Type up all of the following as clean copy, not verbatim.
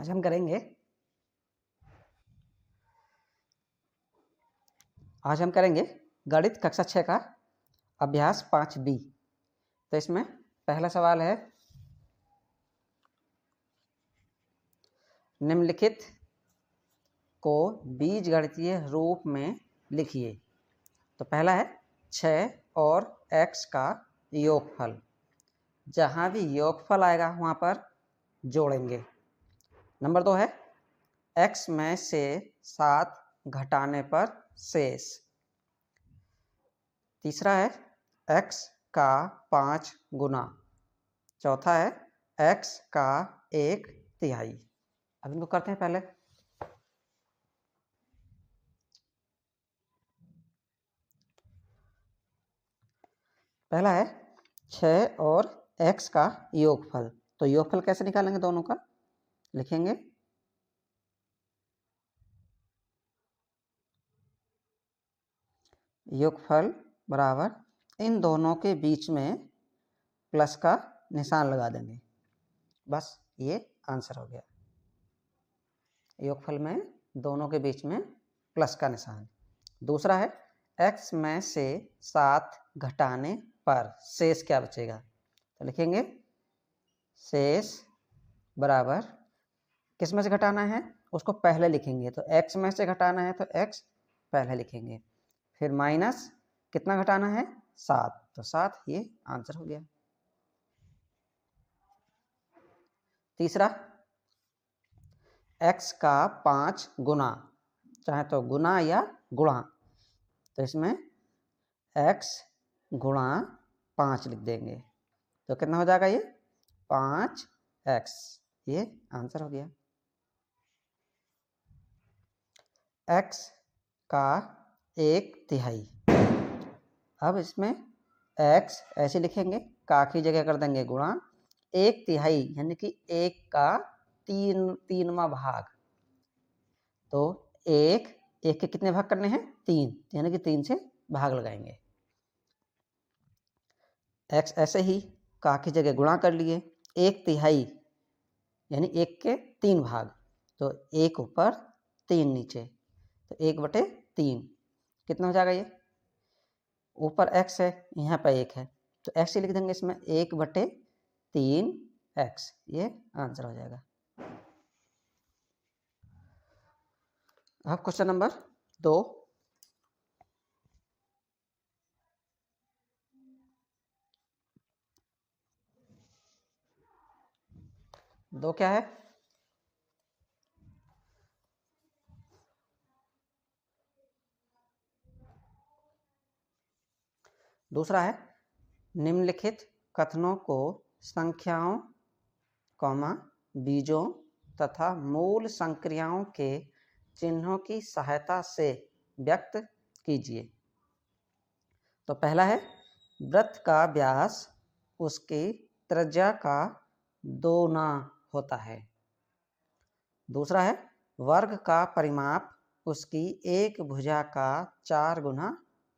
आज हम करेंगे गणित कक्षा 6 का अभ्यास 5B। तो इसमें पहला सवाल है, निम्नलिखित को बीजगणितीय रूप में लिखिए। तो पहला है 6 और x का योगफल। जहाँ भी योगफल आएगा वहाँ पर जोड़ेंगे। नंबर 2 है x में से 7 घटाने पर शेष। तीसरा है x का 5 गुना। चौथा है x का 1/3। अब इनको करते हैं पहले। पहला है 6 और x का योगफल। तो योगफल कैसे निकालेंगे दोनों का? लिखेंगे योगफल बराबर इन दोनों के बीच में प्लस का निशान लगा देंगे। बस ये आंसर हो गया। योगफल में दोनों के बीच में प्लस का निशान। दूसरा है x में से 7 घटाने पर शेष क्या बचेगा? तो लिखेंगे शेष बराबर किस में से घटाना है उसको पहले लिखेंगे। तो x में से घटाना है तो x पहले लिखेंगे, फिर माइनस कितना घटाना है 7, तो 7 ये आंसर हो गया। तीसरा x का 5 गुना, चाहे तो गुना या गुणा। तो इसमें x गुणा 5 लिख देंगे तो कितना हो जाएगा ये 5x। ये आंसर हो गया। x का 1/3। अब इसमें x ऐसे लिखेंगे, का की जगह कर देंगे गुणा 1/3 यानी कि 1 का 3वां भाग। तो 1 के कितने भाग करने हैं 3, यानी कि 3 से भाग लगाएंगे। x ऐसे ही का की जगह गुणा कर लिए 1/3 यानी 1 के 3 भाग। तो 1 ऊपर 3 नीचे, तो 1/3 कितना हो जाएगा? ये ऊपर x है, यहाँ पर 1 है तो x ही लिख देंगे इसमें 1/3x। ये आंसर हो जाएगा। अब क्वेश्चन नंबर 2। दो क्या है? दूसरा है निम्नलिखित कथनों को संख्याओं, बीजों तथा मूल संक्रियाओं के चिन्हों की सहायता से व्यक्त कीजिए। तो पहला है वृत्त का व्यास उसकी त्रिज्या का 2 गुना होता है। दूसरा है वर्ग का परिमाप उसकी एक भुजा का 4 गुना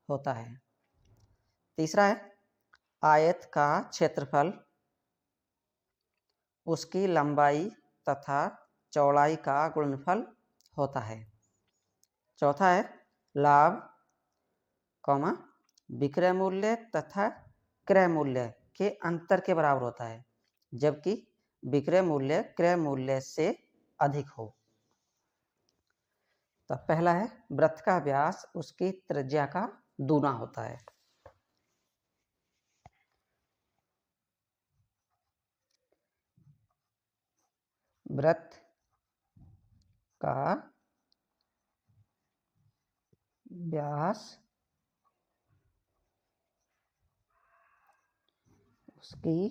होता है। तीसरा है आयत का क्षेत्रफल उसकी लंबाई तथा चौड़ाई का गुणनफल होता है। चौथा है लाभ, विक्रय मूल्य तथा क्रय मूल्य के अंतर के बराबर होता है, जबकि विक्रय मूल्य क्रय मूल्य से अधिक हो। तो पहला है वृत्त का व्यास उसकी त्रिज्या का 2 गुना होता है। वृत्त का व्यास उसकी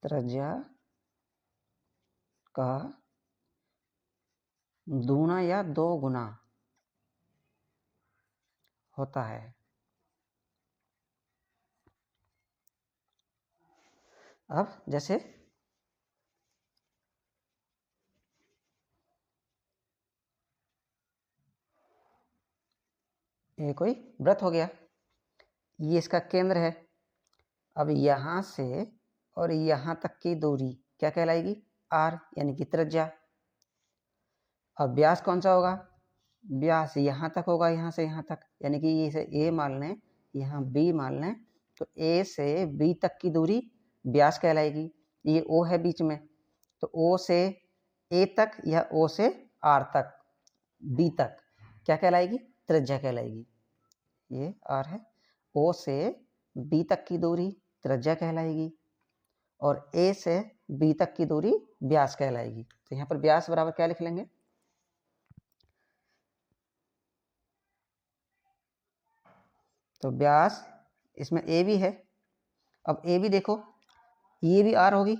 त्रिज्या का 2 गुना या 2 गुना होता है। अब जैसे ये कोई वृत्त हो गया, ये इसका केंद्र है। अब यहाँ से और यहाँ तक की दूरी क्या कहलाएगी? आर, यानी कि त्रिज्या। अब व्यास कौन सा होगा? व्यास यहाँ तक होगा, यहाँ से यहाँ तक, यानी कि इसे ए मान लें, यहाँ बी मान लें, तो ए से बी तक की दूरी व्यास कहलाएगी। ये ओ है बीच में, तो ओ से ए तक या ओ से आर तक, बी तक क्या कहलाएगी? त्रिज्या कहलाएगी। ये आर है, ओ से बी तक की दूरी त्रिज्या कहलाएगी और ए से बी तक की दूरी व्यास कहलाएगी। तो यहाँ पर व्यास बराबर क्या लिख लेंगे? तो व्यास इसमें ए भी है। अब ए भी देखो, ये भी आर होगी,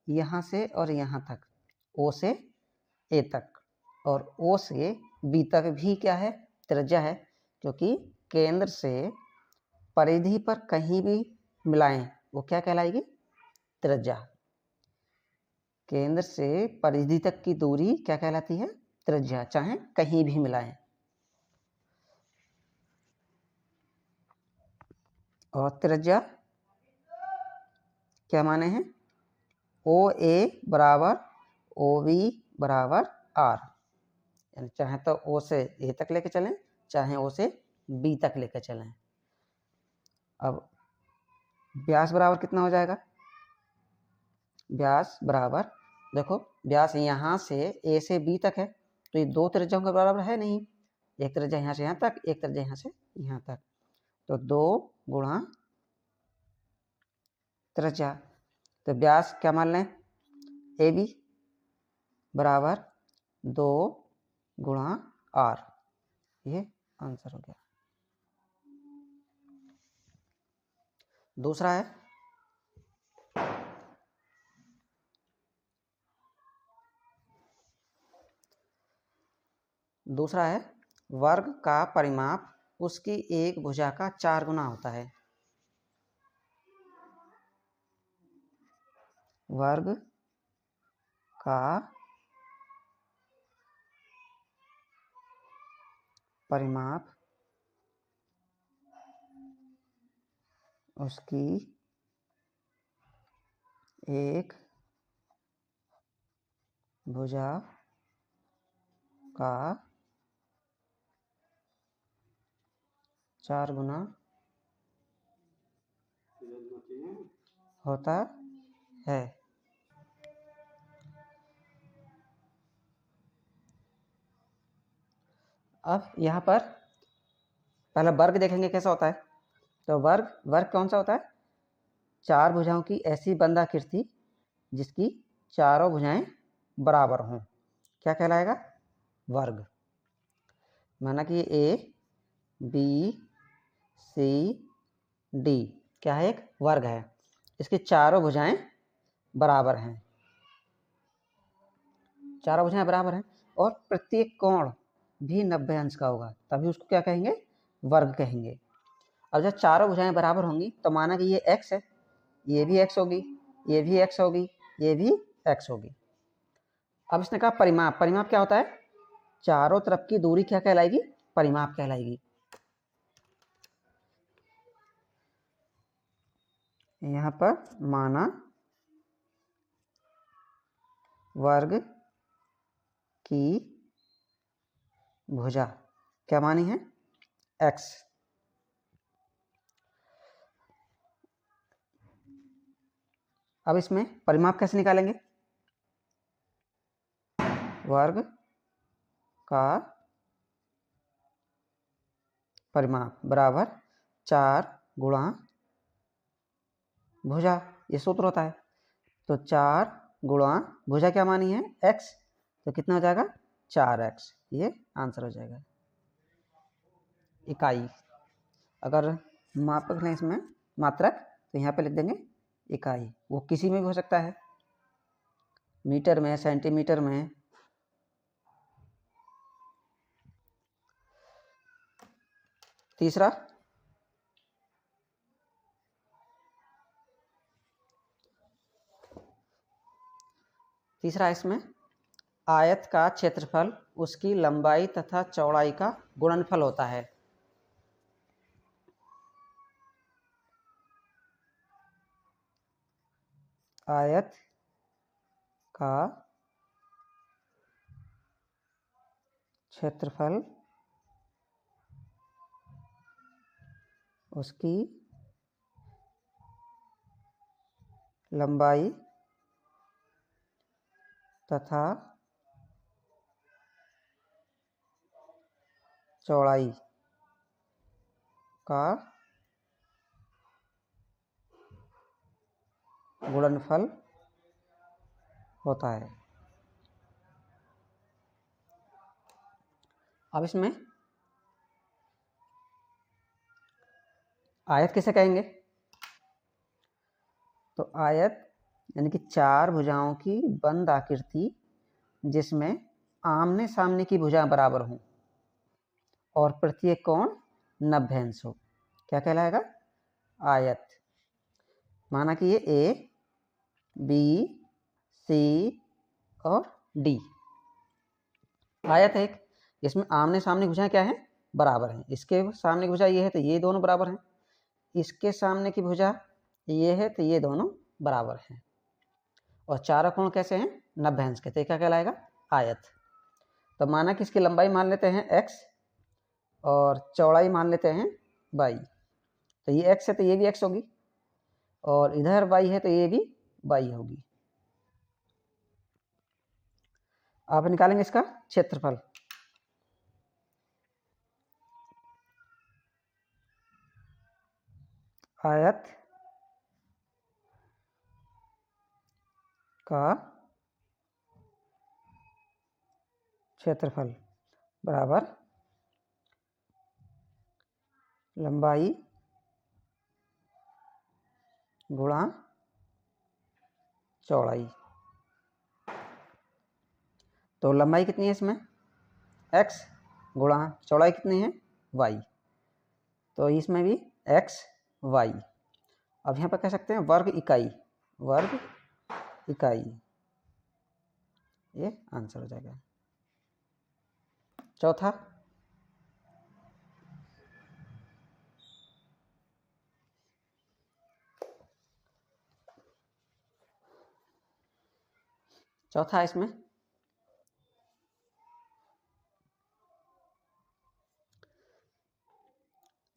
यहाँ से और यहाँ तक, ओ से ए तक, और ओ से बी तक भी क्या है? त्रिज्या है, क्योंकि केंद्र से परिधि पर कहीं भी मिलाएं वो क्या कहलाएगी? त्रिज्या। केंद्र से परिधि तक की दूरी क्या कहलाती है? त्रिज्या, चाहे कहीं भी मिलाएं। और त्रिज्या क्या माने हैं? ओ ए बराबर ओ बी बराबर आर, यानी चाहे तो ओ से ए तक लेके चलें, चाहे ओ से बी तक लेके चलें। अब व्यास बराबर कितना हो जाएगा? व्यास बराबर, देखो व्यास यहाँ से ए से बी तक है, तो ये दो त्रिज्याओं के बराबर है नहीं। एक त्रिज्या यहाँ से यहाँ तक, एक त्रिज्या यहाँ से यहाँ तक, तो 2 गुणा त्रिज्या। तो व्यास क्या मान लें? ए बी बराबर 2 गुणा आर। ये आंसर हो गया। दूसरा है, वर्ग का परिमाप उसकी एक भुजा का 4 गुना होता है। वर्ग का परिमाप उसकी एक भुजा का 4 गुना होता है। अब यहाँ पर पहले वर्ग देखेंगे कैसा होता है। तो वर्ग कौन सा होता है? 4 भुजाओं की ऐसी बंधाकृति जिसकी चारों भुजाएं बराबर हों, क्या कहलाएगा? वर्ग। माना कि ए बी सी डी क्या है? एक वर्ग है, इसकी चारों भुजाएं बराबर हैं, चारों भुजाएं बराबर हैं, और प्रत्येक कोण भी 90 अंश का होगा, तभी उसको क्या कहेंगे? वर्ग कहेंगे। अब जब चारों भुजाएं बराबर होंगी तो माना कि ये x है, ये भी x होगी, ये भी x होगी, ये भी x होगी। अब इसने कहा परिमाप। परिमाप क्या होता है? चारों तरफ की दूरी क्या कहलाएगी? परिमाप कहलाएगी। यहाँ पर माना वर्ग की भुजा क्या मानी है? x। अब इसमें परिमाप कैसे निकालेंगे? वर्ग का परिमाप बराबर 4 गुणा भुजा, ये सूत्र होता है। तो 4 गुणा भुजा क्या मानी है? x, तो कितना हो जाएगा? 4x। ये आंसर हो जाएगा। इकाई, अगर मापक लें इसमें मात्रक, तो यहाँ पे लिख देंगे इकाई। वो किसी में भी हो सकता है, मीटर में, सेंटीमीटर में। तीसरा, इसमें आयत का क्षेत्रफल उसकी लंबाई तथा चौड़ाई का गुणनफल होता है। आयत का क्षेत्रफल उसकी लंबाई तथा चौड़ाई का गुणनफल होता है। अब इसमें आयत किसे कहेंगे? तो आयत यानी कि चार भुजाओं की बंद आकृति जिसमें आमने सामने की भुजा बराबर हों और प्रत्येक कोण 90 अंश हो, क्या कहलाएगा? आयत। माना कि ये ए, बी, सी और डी आयत है। इसमें आमने सामने भुजाएं क्या है? बराबर हैं। इसके सामने की भुजा ये है तो ये दोनों बराबर हैं, इसके सामने की भुजा ये है तो ये दोनों बराबर हैं, और चारों कोण कैसे हैं? 90 अंश के। तो क्या कहलाएगा? आयत। तो माना कि इसकी लंबाई मान लेते हैं x और चौड़ाई मान लेते हैं y। तो ये x है तो ये भी x होगी, और इधर y है तो ये भी y होगी। आप निकालेंगे इसका क्षेत्रफल। आयत का क्षेत्रफल बराबर लंबाई गुणा चौड़ाई। तो लंबाई कितनी है इसमें? x गुणा चौड़ाई कितनी है? y। तो इसमें भी x y। अब यहाँ पर कह सकते हैं वर्ग इकाई, वर्ग इकाई। ये आंसर हो जाएगा। चौथा, चौथा इसमें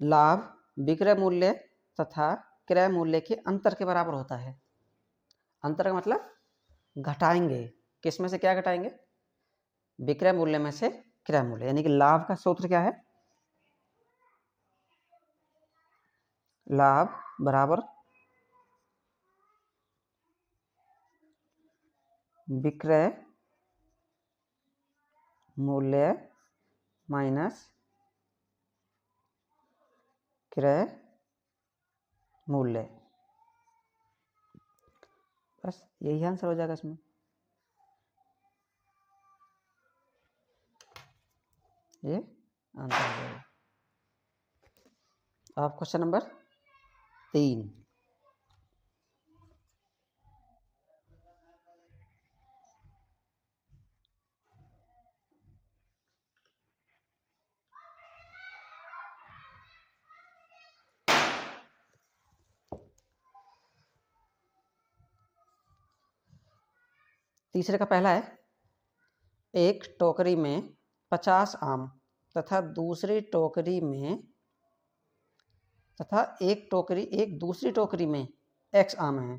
लाभ विक्रय मूल्य तथा क्रय मूल्य के अंतर के बराबर होता है। अंतर का मतलब घटाएंगे, किस में से क्या घटाएंगे? विक्रय मूल्य में से क्रय मूल्य। यानी कि लाभ का सूत्र क्या है? लाभ बराबर विक्रय मूल्य माइनस क्रय मूल्य। बस यही आंसर हो जाएगा इसमें। ये आंसर हो जाएगा। अब क्वेश्चन नंबर 3। तीसरे का पहला है, एक टोकरी में 50 आम तथा एक दूसरी टोकरी में x आम हैं।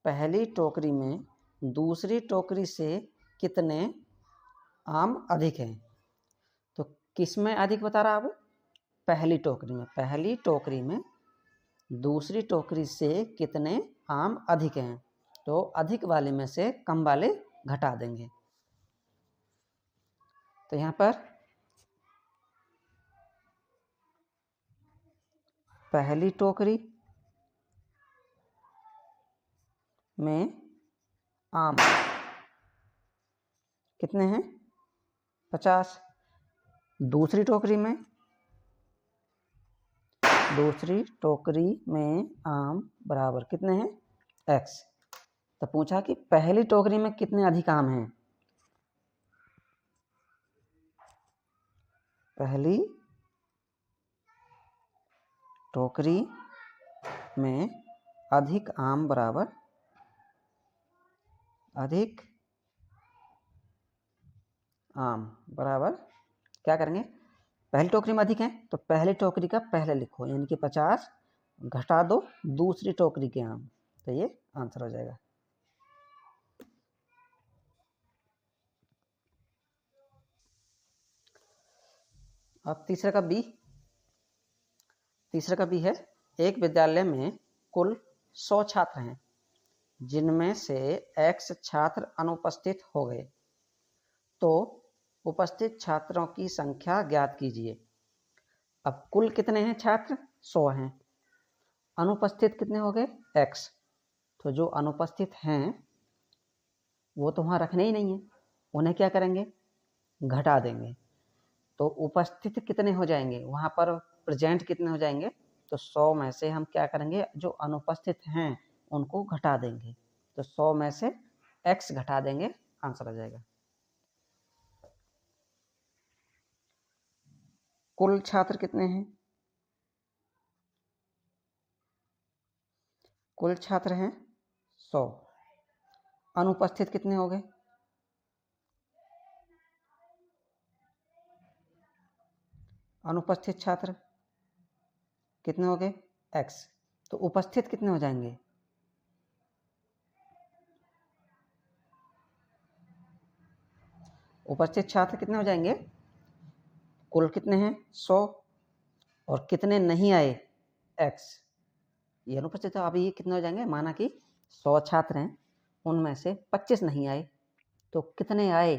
पहली टोकरी में दूसरी टोकरी से कितने आम अधिक हैं? तो किस में अधिक बता रहा अब? पहली टोकरी में दूसरी टोकरी से कितने आम अधिक हैं? तो अधिक वाले में से कम वाले घटा देंगे। तो यहाँ पर पहली टोकरी में आम कितने हैं? 50। दूसरी टोकरी में आम बराबर कितने हैं? x। तो पूछा कि पहली टोकरी में कितने अधिक आम हैं? पहली टोकरी में अधिक आम बराबर अधिक आम बराबर क्या करेंगे, पहली टोकरी में अधिक है तो पहली टोकरी का पहले लिखो, यानी कि 50 घटा दो दूसरी टोकरी के आम, तो ये आंसर हो जाएगा। अब तीसरे का बी है, एक विद्यालय में कुल 100 छात्र हैं जिनमें से x छात्र अनुपस्थित हो गए, तो उपस्थित छात्रों की संख्या ज्ञात कीजिए। अब कुल कितने हैं छात्र, 100 हैं, अनुपस्थित कितने हो गए, x, तो जो अनुपस्थित हैं वो तो वहाँ रखने ही नहीं है, उन्हें क्या करेंगे, घटा देंगे, तो उपस्थित कितने हो जाएंगे, वहाँ पर प्रेजेंट कितने हो जाएंगे, तो 100 में से हम क्या करेंगे, जो अनुपस्थित हैं उनको घटा देंगे, तो 100 में से x घटा देंगे, आंसर आ जाएगा। कुल छात्र कितने हैं, कुल छात्र हैं 100, अनुपस्थित कितने हो गए, अनुपस्थित छात्र कितने हो गए, x, तो उपस्थित कितने हो जाएंगे, उपस्थित छात्र कितने हो जाएंगे, कुल कितने हैं 100 और कितने नहीं आए x, ये अनुपस्थित है। अभी ये कितने हो जाएंगे, माना कि 100 छात्र हैं उनमें से 25 नहीं आए, तो कितने आए,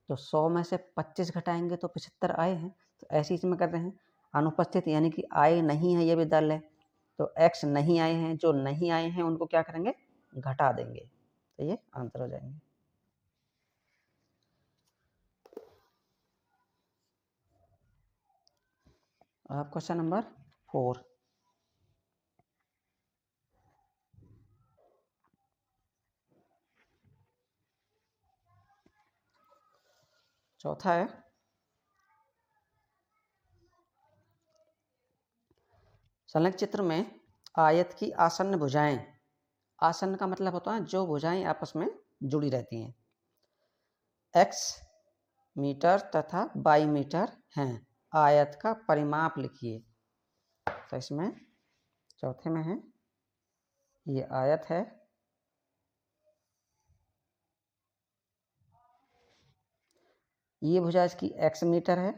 तो 100 में से 25 घटाएंगे तो 75 आए हैं, तो ऐसे इसमें कर रहे हैं। अनुपस्थित यानी कि आए नहीं है ये विद्यालय, तो x नहीं आए हैं, जो नहीं आए हैं उनको क्या करेंगे, घटा देंगे, तो ये आंसर हो जाएंगे। अब क्वेश्चन नंबर 4, चौथा है, संलग्न चित्र में आयत की आसन्न भुजाएं, आसन्न का मतलब होता है जो भुजाएं आपस में जुड़ी रहती हैं, x मीटर तथा y मीटर हैं, आयत का परिमाप लिखिए। तो इसमें चौथे में है, ये आयत है, ये भुजा इसकी x मीटर है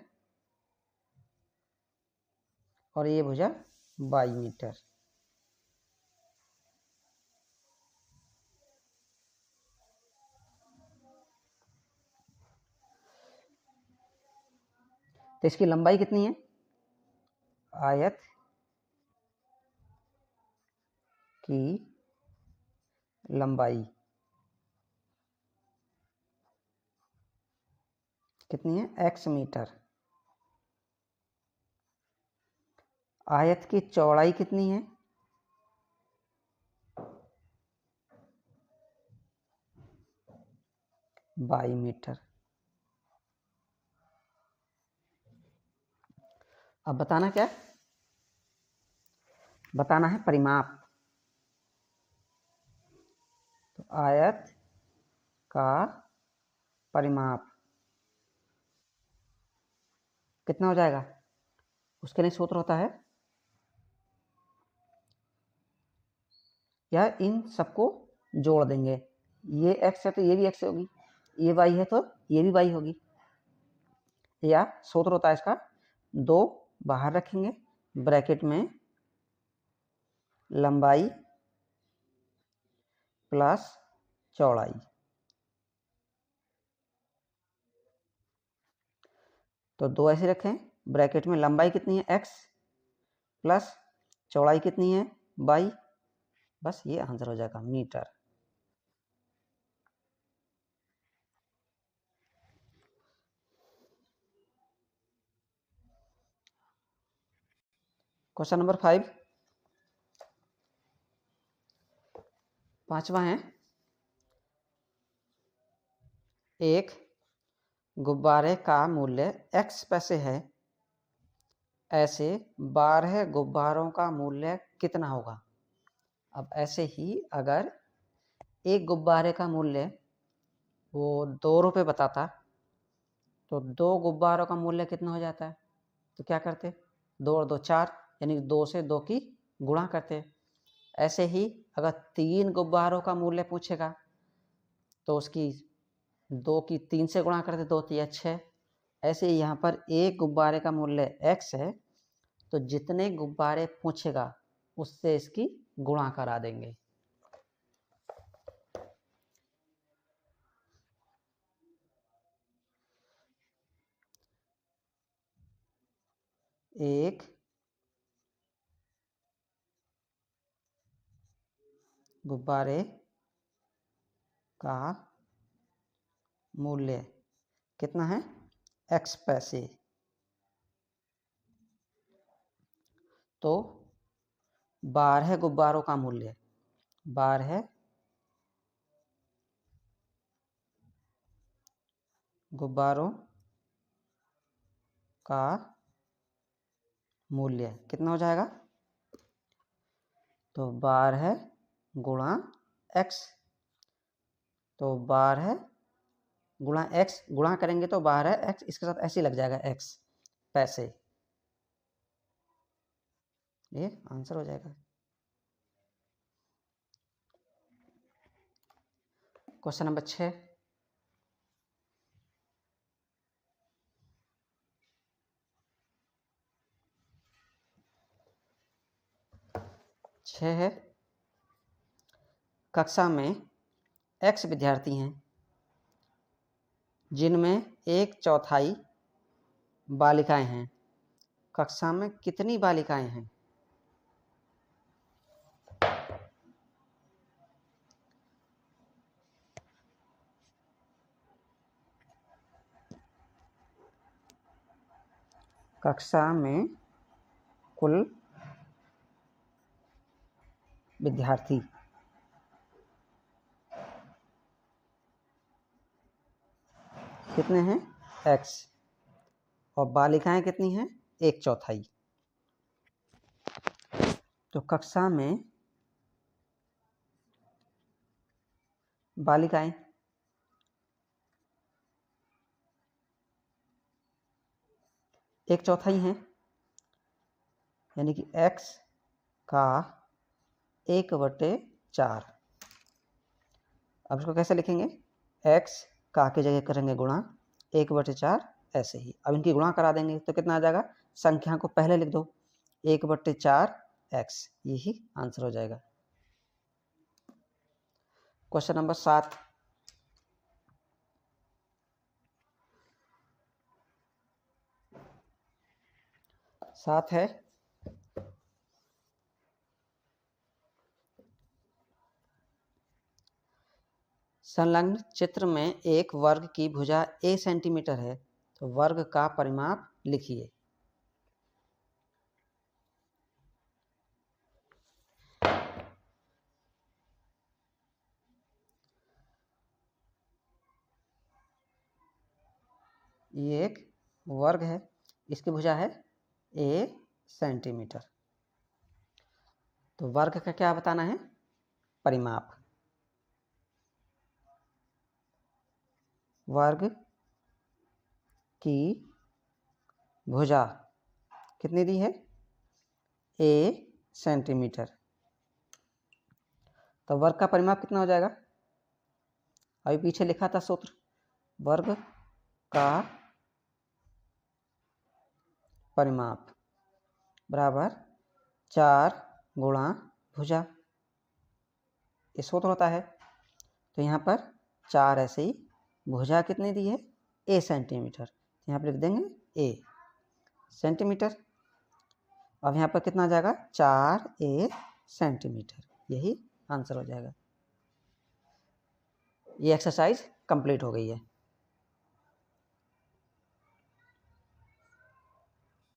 और ये भुजा y मीटर। तो इसकी लंबाई कितनी है, आयत की लंबाई कितनी है, x मीटर। आयत की चौड़ाई कितनी है, y मीटर। अब बताना क्या, बताना है परिमाप, तो आयत का परिमाप कितना हो जाएगा, उसके लिए सूत्र होता है, या इन सबको जोड़ देंगे, ये x है तो ये भी x होगी, ये y है तो ये भी y होगी, या सूत्र होता है इसका, 2 बाहर रखेंगे ब्रैकेट में लंबाई प्लस चौड़ाई, तो 2 ऐसे रखें ब्रैकेट में, लंबाई कितनी है x प्लस चौड़ाई कितनी है y, बस ये आंसर हो जाएगा मीटर। क्वेश्चन नंबर 5, पांचवा है, एक गुब्बारे का मूल्य x पैसे है, ऐसे 12 गुब्बारों का मूल्य कितना होगा। अब ऐसे ही अगर एक गुब्बारे का मूल्य वो 2 रुपये बताता तो 2 गुब्बारों का मूल्य कितना हो जाता है? तो क्या करते, 2 और 2 4, यानी 2 से 2 की गुणा करते। ऐसे ही अगर 3 गुब्बारों का मूल्य पूछेगा तो उसकी 2 की 3 से गुणा करते, 2 3 6। ऐसे ही यहाँ पर एक गुब्बारे का मूल्य x है, तो जितने गुब्बारे पूछेगा उससे इसकी गुणा करा देंगे। एक गुब्बारे का मूल्य कितना है? x पैसे। तो 12 गुब्बारों का मूल्य, 12 गुब्बारों का मूल्य कितना हो जाएगा? तो 12 गुणा x, तो 12 गुणा x, गुणा करेंगे तो 12x, इसके साथ ऐसे ही लग जाएगा x पैसे। ये आंसर हो जाएगा। क्वेश्चन नंबर 6, है कक्षा में x विद्यार्थी हैं जिनमें 1/4 बालिकाएं हैं। कक्षा में कितनी बालिकाएं हैं? कक्षा में कुल विद्यार्थी कितने हैं? x, और बालिकाएं कितनी हैं? 1/4। तो कक्षा में बालिकाएं 1/4 हैं, यानी कि x का 1/4। अब इसको कैसे लिखेंगे? x का की जगह करेंगे गुणा, 1/4 ऐसे ही। अब इनकी गुणा करा देंगे तो कितना आ जाएगा? संख्या को पहले लिख दो, 1/4x, यही आंसर हो जाएगा। क्वेश्चन नंबर 7, है संलग्न चित्र में एक वर्ग की भुजा a सेंटीमीटर है, तो वर्ग का परिमाप लिखिए। ये एक वर्ग है, इसकी भुजा है a सेंटीमीटर, तो वर्ग का क्या बताना है? परिमाप। वर्ग की भुजा कितनी दी है? a सेंटीमीटर, तो वर्ग का परिमाप कितना हो जाएगा? अभी पीछे लिखा था सूत्र, वर्ग का परिमाप बराबर 4 गुणा भुजा, ये सूत्र होता है। तो यहाँ पर 4 ऐसे ही, भुजा कितनी दी है? a सेंटीमीटर, यहाँ पर लिख देंगे a सेंटीमीटर। अब यहाँ पर कितना आ जाएगा? 4a सेंटीमीटर, यही आंसर हो जाएगा। ये एक्सरसाइज कंप्लीट हो गई है।